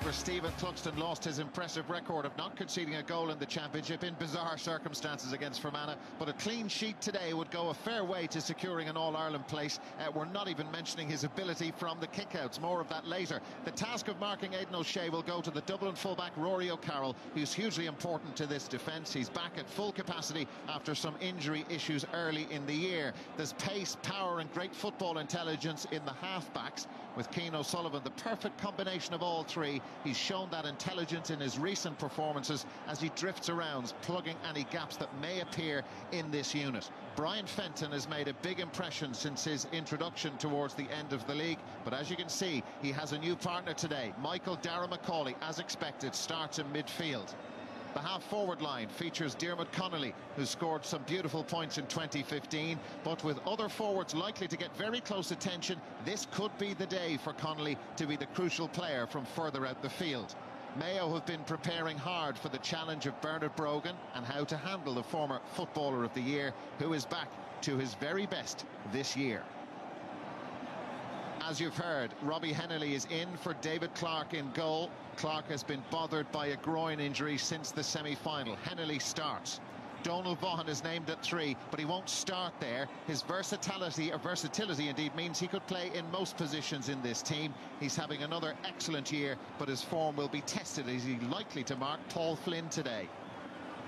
Goalkeeper Stephen Cluxton lost his impressive record of not conceding a goal in the Championship in bizarre circumstances against Fermanagh, but a clean sheet today would go a fair way to securing an All-Ireland place. We're not even mentioning his ability from the kickouts. More of that later. The task of marking Aidan O'Shea will go to the Dublin fullback Rory O'Carroll, who's hugely important to this defence. He's back at full capacity after some injury issues early in the year. There's pace, power and great football intelligence in the half-backs, with Cian O'Sullivan the perfect combination of all three. He's shown that intelligence in his recent performances as he drifts around, plugging any gaps that may appear in this unit. Brian Fenton has made a big impression since his introduction towards the end of the league, but as you can see, he has a new partner today. Michael Dara McCauley, as expected, starts in midfield. The half-forward line features Diarmuid Connolly, who scored some beautiful points in 2015, but with other forwards likely to get very close attention, this could be the day for Connolly to be the crucial player from further out the field. Mayo have been preparing hard for the challenge of Bernard Brogan and how to handle the former Footballer of the Year, who is back to his very best this year. As you've heard, Robbie Hennelly is in for David Clarke in goal. Clarke has been bothered by a groin injury since the semi-final. Hennelly starts. Donal Vaughan is named at 3, but he won't start there. His versatility indeed means he could play in most positions in this team. He's having another excellent year, but his form will be tested. Is he likely to mark Paul Flynn today?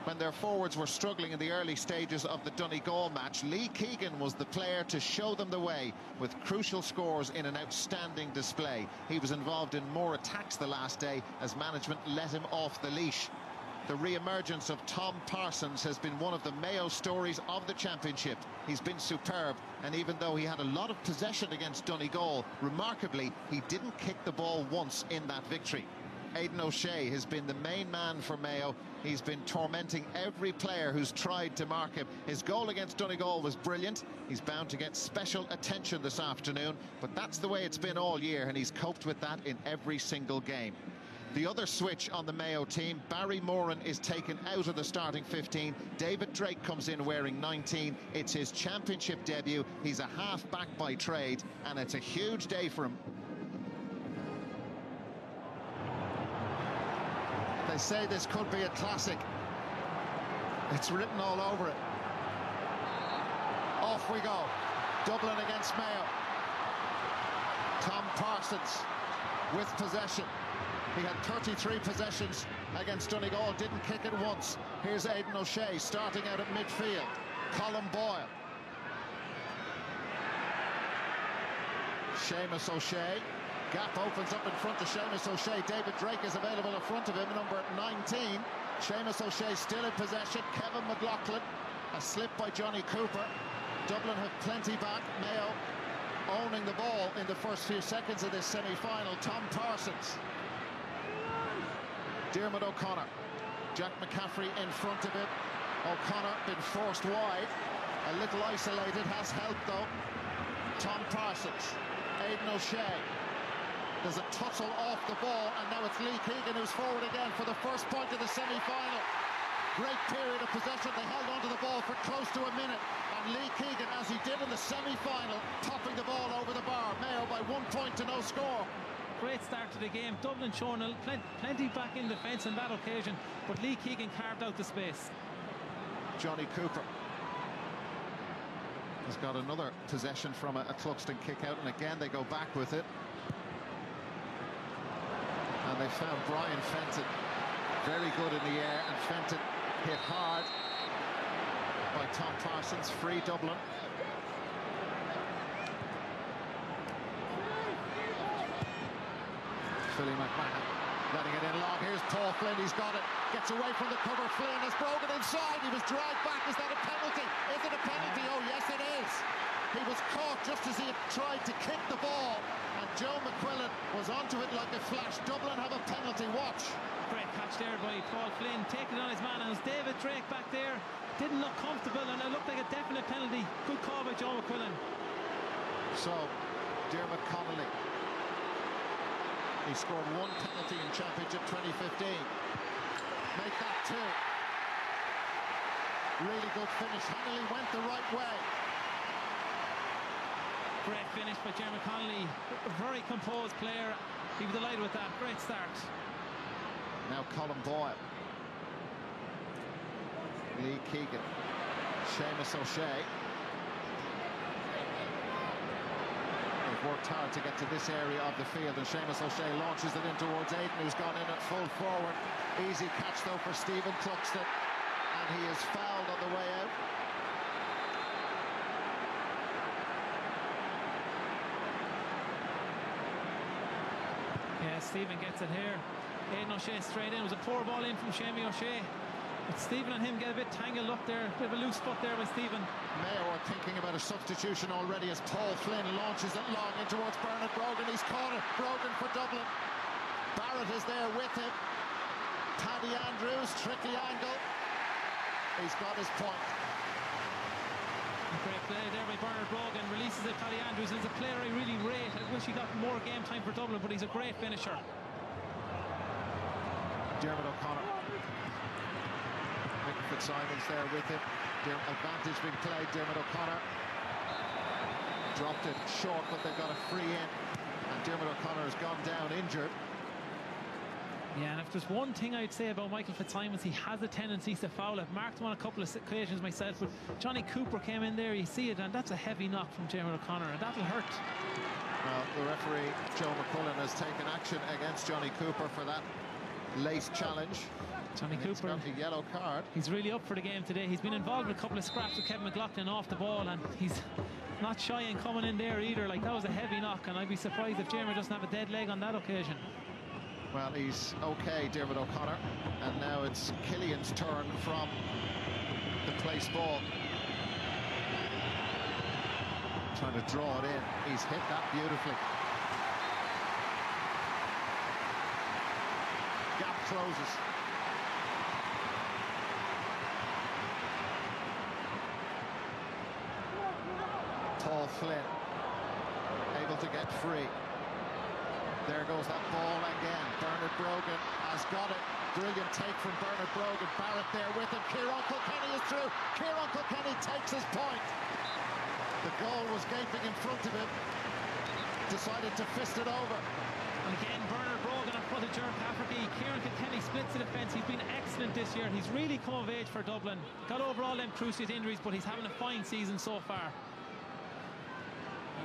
When their forwards were struggling in the early stages of the Donegal match, Lee Keegan was the player to show them the way, with crucial scores in an outstanding display. He was involved in more attacks the last day as management let him off the leash. The re-emergence of Tom Parsons has been one of the Mayo stories of the Championship. He's been superb, and even though he had a lot of possession against Donegal, remarkably, he didn't kick the ball once in that victory. Aidan O'Shea has been the main man for Mayo. He's been tormenting every player who's tried to mark him. His goal against Donegal was brilliant. He's bound to get special attention this afternoon, but that's the way it's been all year, and he's coped with that in every single game. The other switch on the Mayo team, Barry Moran is taken out of the starting 15. David Drake comes in wearing 19. It's his Championship debut. He's a half-back by trade, and it's a huge day for him. They say this could be a classic. It's written all over it. Off we go. Dublin against Mayo. Tom Parsons with possession. He had 33 possessions against Donegal, didn't kick it once. Here's Aidan O'Shea starting out at midfield. Colin Boyle. Seamus O'Shea. Gap opens up in front of Seamus O'Shea. David Drake is available in front of him, number 19. Seamus O'Shea still in possession. Kevin McLaughlin. A slip by Johnny Cooper. Dublin have plenty back. Mayo owning the ball in the first few seconds of this semi-final. Tom Parsons. Diarmuid O'Connor. Jack McCaffrey in front of him. O'Connor been forced wide. A little isolated, has helped though. Tom Parsons. Aidan O'Shea. There's a tussle off the ball, and now it's Lee Keegan who's forward again for the first point of the semi-final. Great period of possession. They held onto the ball for close to a minute, and Lee Keegan, as he did in the semi-final, popping the ball over the bar. Mayo by 1 point to no score. Great start to the game. Dublin showing plenty back in defence on that occasion, but Lee Keegan carved out the space. Johnny Cooper has got another possession from a Cluxton kick out, and again they go back with it. And they found Brian Fenton very good in the air, and Fenton hit hard by Tom Parsons. Free Dublin. Philly McMahon letting it in long. Here's Paul Flynn, he's got it. Gets away from the cover. Flynn has broken inside. He was dragged back. Is that a penalty? Is it a penalty? Oh yes it is. He was caught just as he had tried to kick the ball, and Joe McQuillan was onto it like a flash. Dublin have a penalty. Watch. Great catch there by Paul Flynn, taking on his man, and it's David Drake back there. Didn't look comfortable, and it looked like a definite penalty. Good call by Joe McQuillan. So, Diarmuid Connolly. He scored 1 penalty in Championship 2015. Make that 2. Really good finish. Hennelly went the right way. Great finish by Jeremy Connolly. A very composed player. He was delighted with that. Great start. Now Colin Boyle. Lee Keegan. Seamus O'Shea. They've worked hard to get to this area of the field, and Seamus O'Shea launches it in towards Aidan, who's gone in at full forward. Easy catch though for Stephen Cluxton, and he is fouled on the way out. Yeah, Stephen gets it here. Aidan O'Shea straight in. It was a poor ball in from Seamus O'Shea. But Stephen and him get a bit tangled up there. A bit of a loose foot there by Stephen. Mayo are thinking about a substitution already as Paul Flynn launches it long in towards Bernard Brogan. He's caught it. Brogan for Dublin. Barrett is there with him. Paddy Andrews, tricky angle. He's got his point. Great play there by Bernard Brogan. Releases it, Paddy Andrews. He's a player I really rate. I wish he got more game time for Dublin, but he's a great finisher. Dermot O'Connor. Mick Fitzsimons there with him. Advantage being played. Dermot O'Connor dropped it short, but they've got a free in, and Dermot O'Connor has gone down injured. Yeah, and if there's one thing I'd say about Michael Fitzsimons, he has a tendency to foul. I've marked him on a couple of occasions myself, but Johnny Cooper came in there, you see it, and that's a heavy knock from Dermot O'Connor, and that'll hurt. Well, the referee, Joe McCullen, has taken action against Johnny Cooper for that late challenge. Johnny Cooper, got a yellow card. He's really up for the game today. He's been involved with a couple of scraps with Kevin McLaughlin off the ball, and he's not shy in coming in there either. Like, that was a heavy knock, and I'd be surprised if Dermot doesn't have a dead leg on that occasion. Well, he's okay, Dermot O'Connor, and now it's Killian's turn from the place ball. Trying to draw it in. He's hit that beautifully. Gap closes. Paul Flynn able to get free. There goes that ball again. Bernard Brogan has got it. Brilliant take from Bernard Brogan. Barrett there with him. Kieran Kilkenny is through. Kieran Kilkenny takes his point. The goal was gaping in front of him. Decided to fist it over. And again, Bernard Brogan on front of Ger Cafferty. Kieran Kilkenny splits the defence. He's been excellent this year. He's really come of age for Dublin. Got over all them cruciate injuries, but he's having a fine season so far.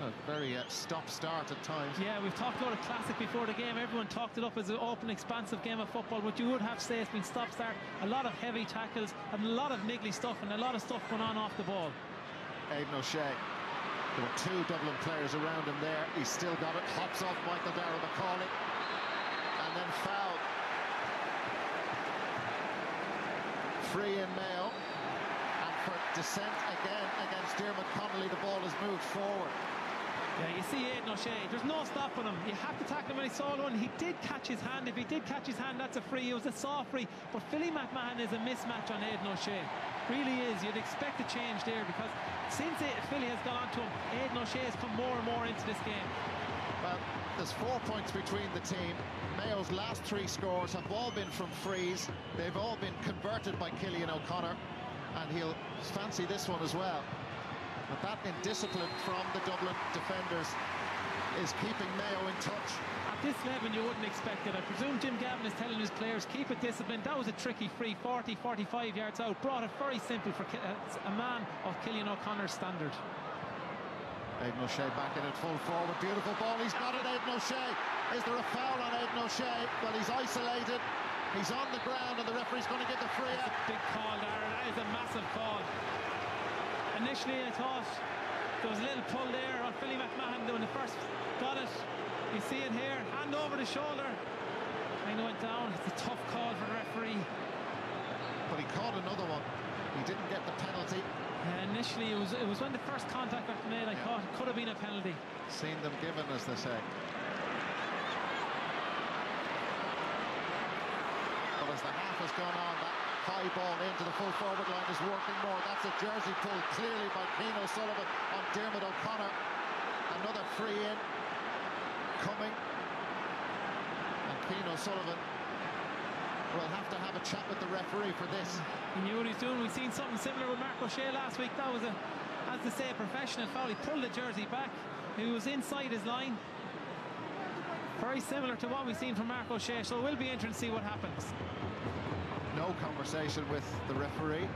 A very stop-start at times. Yeah, we've talked about a classic before the game. Everyone talked it up as an open, expansive game of football, but you would have to say it's been stop-start. A lot of heavy tackles and a lot of niggly stuff, and a lot of stuff going on off the ball. Aidan O'Shea. There were two Dublin players around him there. He's still got it. Hops off Michael Darragh Macaulay. And then foul. Free in Mayo. And for dissent again against Dermot Connolly, the ball has moved forward. Yeah, you see Aidan O'Shea, there's no stopping him. You have to tackle him when he saw one. He did catch his hand. If he did catch his hand, that's a free. It was a soft free. But Philly McMahon is a mismatch on Aidan O'Shea. Really is. You'd expect a change there, because since Philly has gone on to him, Aidan O'Shea has come more and more into this game. Well, there's 4 points between the team. Mayo's last 3 scores have all been from frees. They've all been converted by Killian O'Connor, and he'll fancy this one as well. But that indiscipline from the Dublin defenders is keeping Mayo in touch. At this level, you wouldn't expect it. I presume Jim Gavin is telling his players, keep it disciplined. That was a tricky free, 40, 45 yards out. Brought it very simple for a man of Killian O'Connor's standard. Aidan O'Shea back in at full forward. Beautiful ball. He's got it, Aidan O'Shea. Is there a foul on Aidan O'Shea? Well, he's isolated. He's on the ground, and the referee's going to give the free out. That's a big call, Darren. That is a massive call. Initially, I thought there was a little pull there on Philly McMahon when the first got it. You see it here, hand over the shoulder. Kind of went down. It's a tough call for the referee. But he caught another one. He didn't get the penalty. Initially, it was when the first contact got made. I thought it could have been a penalty. Seen them given, as they say. But as the half has gone on, that high ball into the full forward line is working more. That's a jersey pull clearly by Cian O'Sullivan on Dermot O'Connor. Another free in coming, and Cian O'Sullivan will have to have a chat with the referee for this. He knew what he's doing. We've seen something similar with Mark O'Shea last week. That was as they say, a professional foul. He pulled the jersey back. who was inside his line. Very similar to what we've seen from Mark O'Shea, so it will be interesting to see what happens. No conversation with the referee.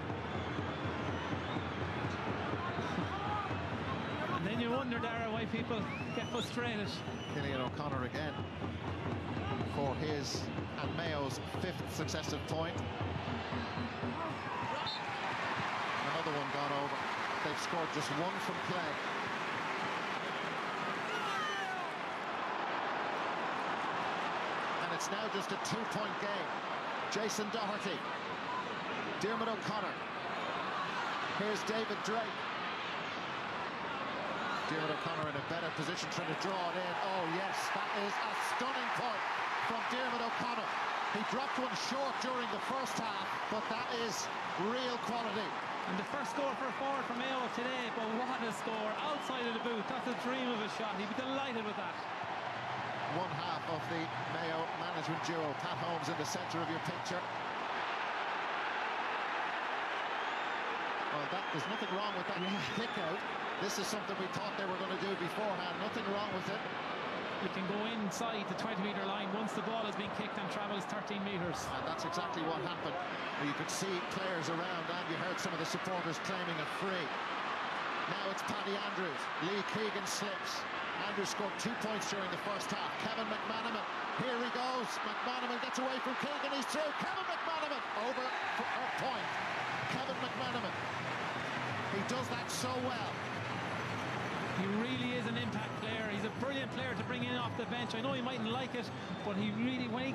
And then you wonder, Dara, why people get frustrated. Cillian O'Connor again for his and Mayo's 5th successive point. Another one gone over. They've scored just one from play. And it's now just a 2-point game. Jason Doherty, Diarmuid O'Connor. Here's David Drake. Diarmuid O'Connor in a better position, trying to draw it in. Oh yes, that is a stunning point from Diarmuid O'Connor. He dropped one short during the first half, but that is real quality. And the first score for a forward for Mayo today, but what a score outside of the boot. That's a dream of a shot. He'd be delighted with that. One half of the Mayo management duo. Pat Holmes in the centre of your picture. Well, there's nothing wrong with that kick out. This is something we thought they were going to do beforehand. Nothing wrong with it. You can go inside the 20-metre line once the ball has been kicked and travels 13 metres. And that's exactly what happened. You could see players around, and you heard some of the supporters claiming a free. Now it's Paddy Andrews. Lee Keegan slips. Andrews scored 2 points during the first half. Kevin McManaman, here he goes. McManaman gets away from Keegan, he's through. Kevin McManaman over for a point. Kevin McManaman, he does that so well. He really is an impact player. He's a brilliant player to bring in off the bench. I know he mightn't like it, but he really, when he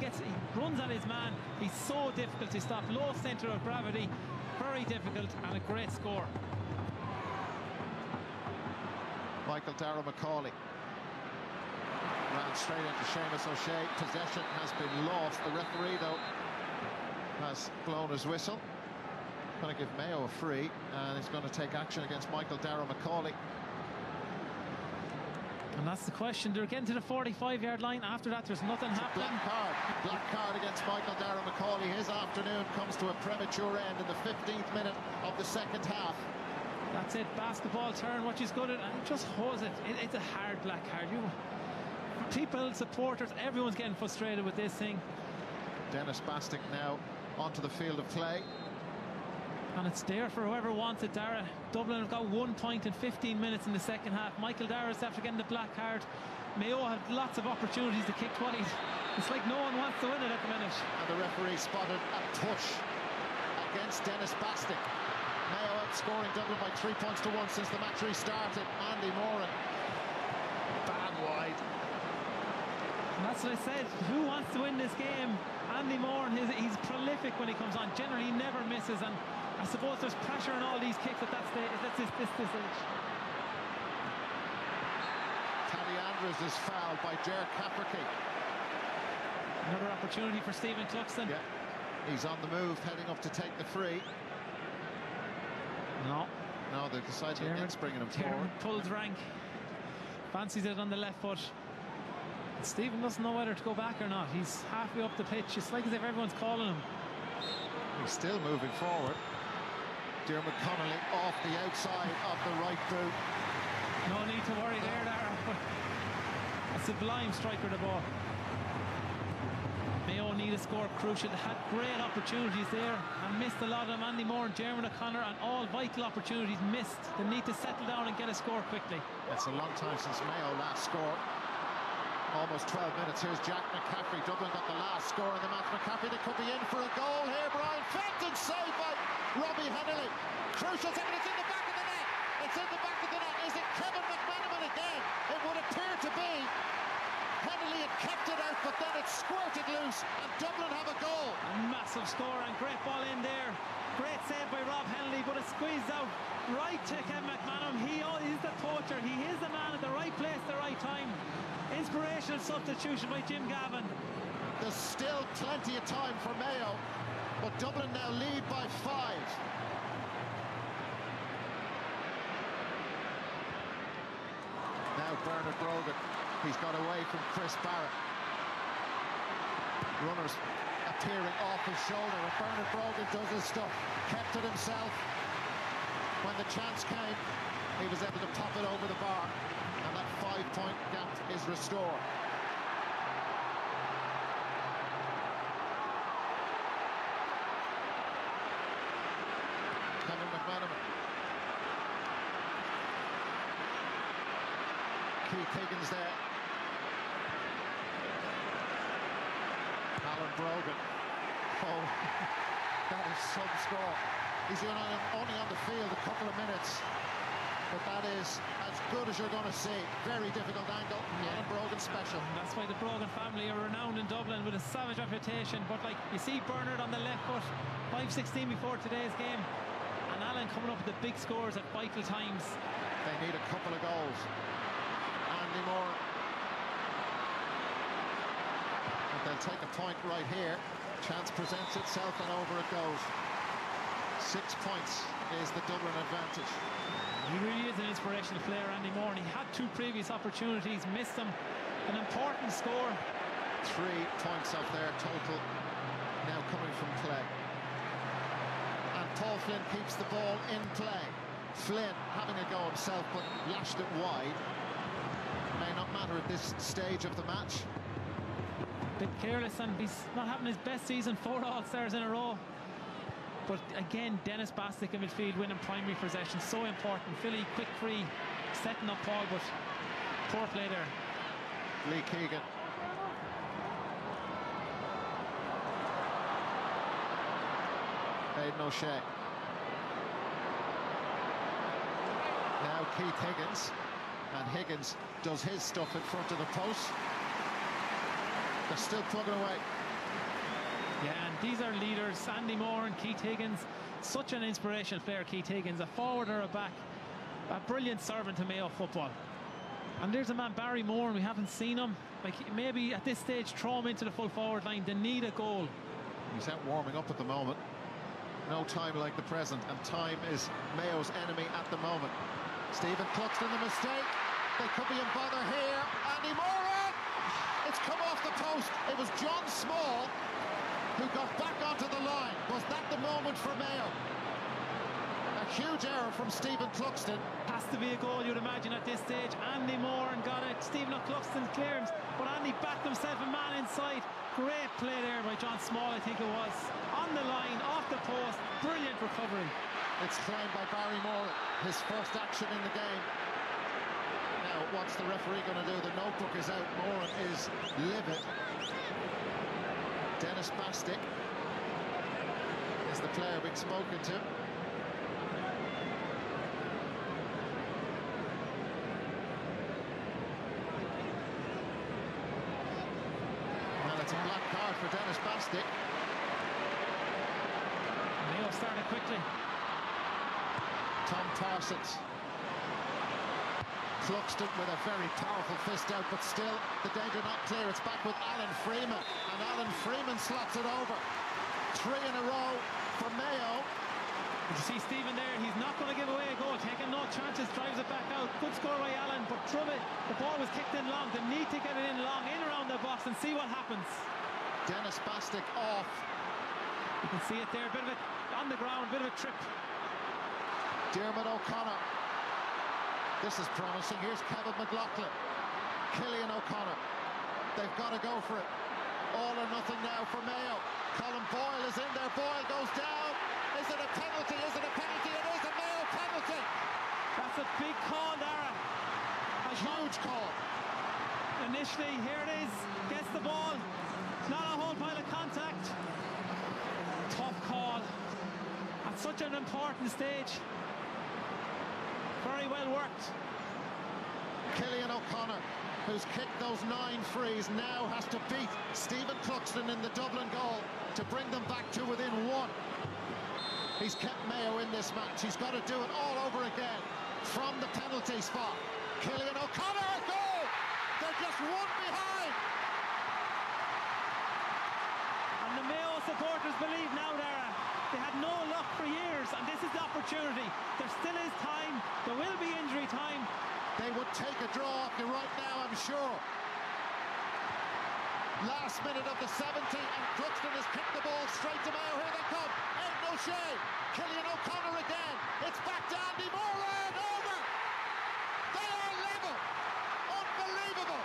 runs at his man, he's so difficult to stop. Low centre of gravity, very difficult, and a great score. Michael Darragh Macaulay ran straight into Seamus O'Shea. Possession has been lost. The referee, though, has blown his whistle. Going to give Mayo a free, and he's going to take action against Michael Darragh Macaulay. And that's the question. They're getting to the 45-yard line. After that, there's nothing happening. Black card against Michael Darragh Macaulay. His afternoon comes to a premature end in the 15th minute of the second half. That's it. Basketball turn. What she's good at, and he just holds it. It's a hard black card. People, supporters, everyone's getting frustrated with this thing. Dennis Bastick now onto the field of play. And it's there for whoever wants it, Dara. Dublin have got 1 point in 15 minutes in the second half. Michael Darragh, after getting the black card. Mayo had lots of opportunities to kick 20. It's like no one wants to win it at the minute. And the referee spotted a push against Dennis Bastick. Mayo outscoring Dublin by 3 points to 1 since the match restarted. Andy Moran, bad wide. And that's what I said. Who wants to win this game? Andy Moran, he's prolific when he comes on. Generally, he never misses. And I suppose there's pressure on all these kicks at that stage. This stage. Paddy Andrews is fouled by Ger Caperkey. Another opportunity for Stephen Cluxton. Yeah, he's on the move, heading up to take the free. No, they decided against bringing him forward. Pulls rank. Fancies it on the left foot. Stephen doesn't know whether to go back or not. He's halfway up the pitch. It's like as if everyone's calling him. He's still moving forward. Diarmuid Connolly off the outside of the right boot. No need to worry there, Dara. A sublime striker, the ball. Mayo need a score crucial. They had great opportunities there and missed a lot of them. Andy Moore and Diarmuid O'Connor, and all vital opportunities missed. They need to settle down and get a score quickly. It's a long time since Mayo last scored. Almost 12 minutes. Here's Jack McCaffrey. Dublin got the last score in the match. McCaffrey, they could be in for a goal here. Brian Fenton saved by Robbie Hennelly. Crucial second. It's in the back of the net. It's in the back of the net. Is it Kevin McManaman again? It would appear to be. Hennelly had kept it out, but then it squirted loose, and Dublin have a goal. A massive score and great ball in there. Great save by Rob Hennelly, but it squeezed out right to Kevin McManaman. He is the poacher. He is the man at the right place at the right time. Inspirational substitution by Jim Gavin. There's still plenty of time for Mayo, but Dublin now lead by 5. Now Bernard Brogan, he's got away from Chris Barrett. Runners appearing off his shoulder, and Bernard Brogan does his stuff. Kept it himself. When the chance came, he was able to pop it over the bar. And that 5 restored. Kevin McManaman. Keith Higgins there. Alan Brogan. Oh, that is some score. He's only on the field a couple of minutes, but that is as good as you're going to see. Very difficult angle. Alan Brogan special. That's why the Brogan family are renowned in Dublin with a savage reputation. But like you see Bernard on the left foot, 5:16 before today's game, and Alan coming up with the big scores at vital times. They need a couple of goals. Andy Moore. But they'll take a point right here. Chance presents itself and over it goes. 6 points is the Dublin advantage. He really is an inspirational player, Andy Moore, and he had 2 previous opportunities, missed them. An important score. 3 points off their total now coming from play. And Paul Flynn keeps the ball in play. Flynn having a go himself, but lashed it wide. May not matter at this stage of the match. Bit careless, and he's not having his best season. 4 All-Stars in a row. But again, Dennis Bastick in midfield winning primary possession, so important. Philly quick free, setting up Paul, but poor play there. Lee Keegan. Aidan O'Shea. Now Keith Higgins, and Higgins does his stuff in front of the post. They're still plugging away. Yeah, and these are leaders, Andy Moore and Keith Higgins. Such an inspirational player, Keith Higgins, a forward or a back, a brilliant servant to Mayo football. And there's a man, Barry Moore, and we haven't seen him. Like, maybe at this stage throw him into the full forward line. They need a goal. He's out warming up at the moment. No time like the present, and time is Mayo's enemy at the moment. Stephen Cluxton, the mistake. They could be in bother here. Andy Moore! It's come off the post. It was John Small who got back onto the line. Was that the moment for Mayo? A huge error from Stephen Cluxton. Has to be a goal, you'd imagine, at this stage. Andy Moore and got it. Stephen Cluxton's clearance, but Andy backed himself a man inside. Great play there by John Small, I think it was. On the line, off the post. Brilliant recovery. It's claimed by Barry Moore, his first action in the game. Now, what's the referee going to do? The notebook is out. Moran is livid. Dennis Bastick is the player being spoken to. Well, it's a black card for Dennis Bastick. Mayo started quickly. Tom Parsons. Cluxton with a very powerful fist out, but still the danger not clear. It's back with Alan Freeman, and Alan Freeman slots it over. 3 in a row for Mayo. Did you see Stephen there? He's not going to give away a goal, taking no chances, drives it back out. Good score by Alan, but Trubitt, the ball was kicked in long. They need to get it in long, in around the box, and see what happens. Dennis Bastick off. You can see it there, a bit of it on the ground, a bit of a trip. Dermot O'Connor. This is promising. Here's Kevin McLaughlin. Killian O'Connor. They've got to go for it. All or nothing now for Mayo. Colin Boyle is in there. Boyle goes down. Is it a penalty? Is it a penalty? It is a Mayo penalty. That's a big call, Dara. A huge call. Initially, here it is. Gets the ball. Not a whole pile of contact. Tough call. At such an important stage. Very well worked. Killian O'Connor, who's kicked those 9 frees, now has to beat Stephen Cluxton in the Dublin goal to bring them back to within 1. He's kept Mayo in this match. He's got to do it all over again from the penalty spot. Killian O'Connor, a goal! They're just 1 behind. And the Mayo supporters believe now, Dara. They had no luck for years, and this is the opportunity. There still is time. There will be injury time. They would take a draw off you right now, I'm sure. Last minute of the 70, and Cluxton has kicked the ball straight to Mayo. Here they come. Aidan O'Shea. Killian O'Connor again. It's back to Andy Moore and over. They are level. Unbelievable.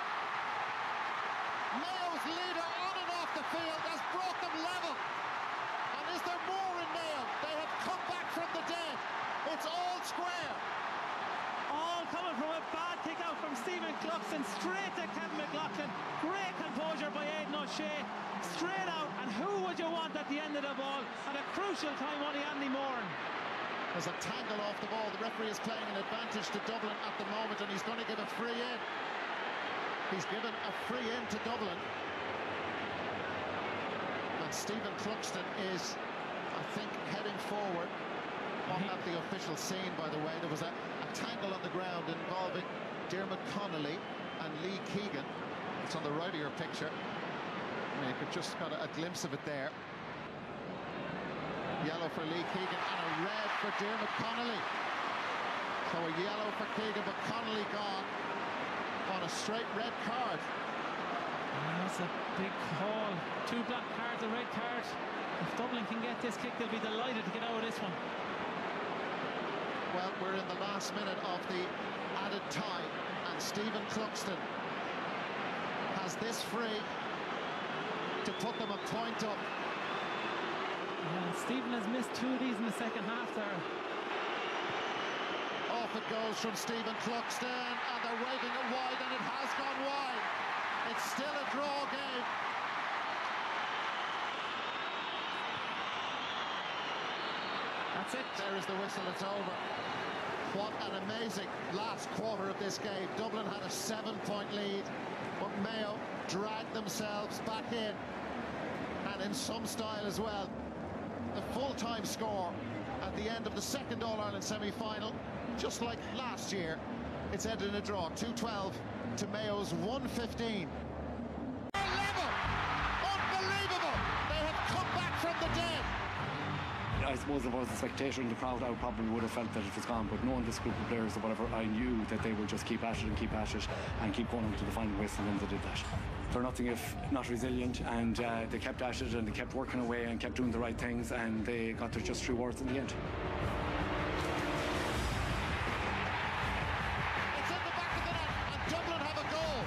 Cluxton straight to Kevin McLaughlin. Great composure by Aidan O'Shea. Straight out, and who would you want at the end of the ball at a crucial time? Only Andy Moran. There's a tangle off the ball. The referee is playing an advantage to Dublin at the moment, and he's going to give a free in. He's given a free in to Dublin. And Stephen Cluxton is, I think, heading forward. Not at the official scene, by the way. There was a tangle on the ground involving Dermot Connolly and Lee Keegan. It's on the right of your picture. You could just got a glimpse of it there. Yellow for Lee Keegan and a red for Dermot Connolly. So a yellow for Keegan, but Connolly gone on a straight red card. That's a big call. 2 black cards, a red card. If Dublin can get this kick, they'll be delighted to get out of this one. Well, we're in the last minute of the added time, and Stephen Cluxton has this free to put them a point up. Yeah, Stephen has missed 2 of these in the second half there. Off it goes from Stephen Cluxton, and they're waving it wide, and it has gone wide. It's still a draw game. That's it. There is the whistle, it's over. What an amazing last quarter of this game. Dublin had a 7-point lead, but Mayo dragged themselves back in, and in some style as well. The full-time score at the end of the second All-Ireland semi-final, just like last year, it's ended in a draw, 2-12 to Mayo's 1-15. Level! Unbelievable! They have come back from the dead. I suppose if I was a spectator in the crowd, I probably would have felt that it was gone, but knowing this group of players or whatever, I knew that they would just keep at it and keep at it and keep going into the final whistle, and they did that. They're nothing if not resilient, and they kept at it and they kept working away and kept doing the right things, and they got their just rewards in the end. It's in the back of the net, and Dublin have a goal.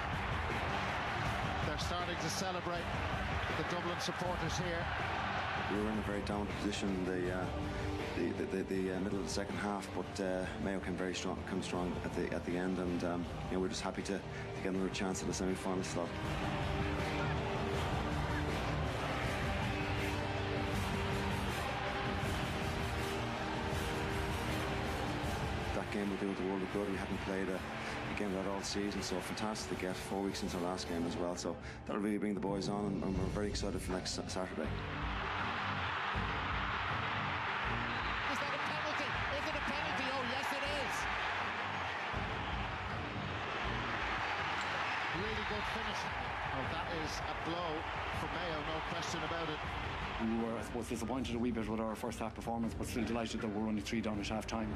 They're starting to celebrate, the Dublin supporters here. We were in a very down position in the middle of the second half, but Mayo came strong at the end, and we're just happy to get another chance at the semi-final slot. That game will do the world of good. We haven't played a game like that all season, so fantastic to get 4 weeks since our last game as well. So that'll really bring the boys on, and we're very excited for next Saturday. Really good finish. Well, that is a blow for Mayo, no question about it. We were, I suppose, disappointed a wee bit with our first half performance, but still delighted that we're only 3 down at half time.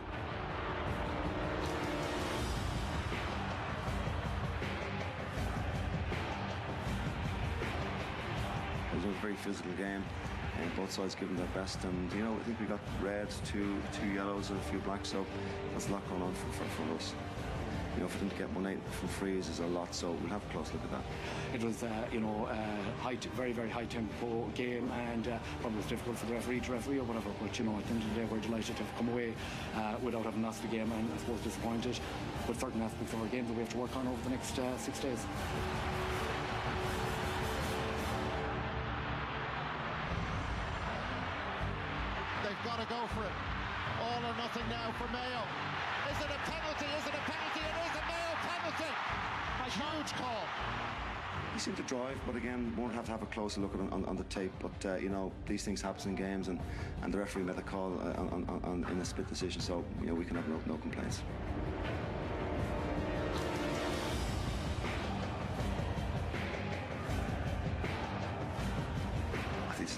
It was a very physical game, and both sides giving their best, and I think we got red, two yellows and a few blacks, so there's a lot going on for us. For them to get 1-8 from frees is a lot, so we'll have a close look at that. It was, very, very high tempo game, and probably was difficult for the referee to referee or whatever. But at the end of the day, we're delighted to have come away without having lost the game, and I suppose disappointed with certain aspects of our game that we have to work on over the next 6 days. They've got to go for it. All or nothing now for Mayo. Is it a penalty? Is it a penalty? It is a Mayo penalty. A huge call. He seemed to drive, but again, won't have to have a closer look at on the tape. But these things happen in games, and the referee made a call in a split decision, so we can have no complaints.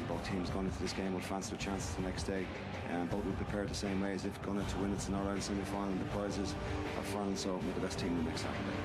Both teams going into this game will fancy their chances the next day, and both will be prepared the same way as if going in to win. It's an All-Ireland semi-final, and the prizes are final, so we're the best team the next Saturday.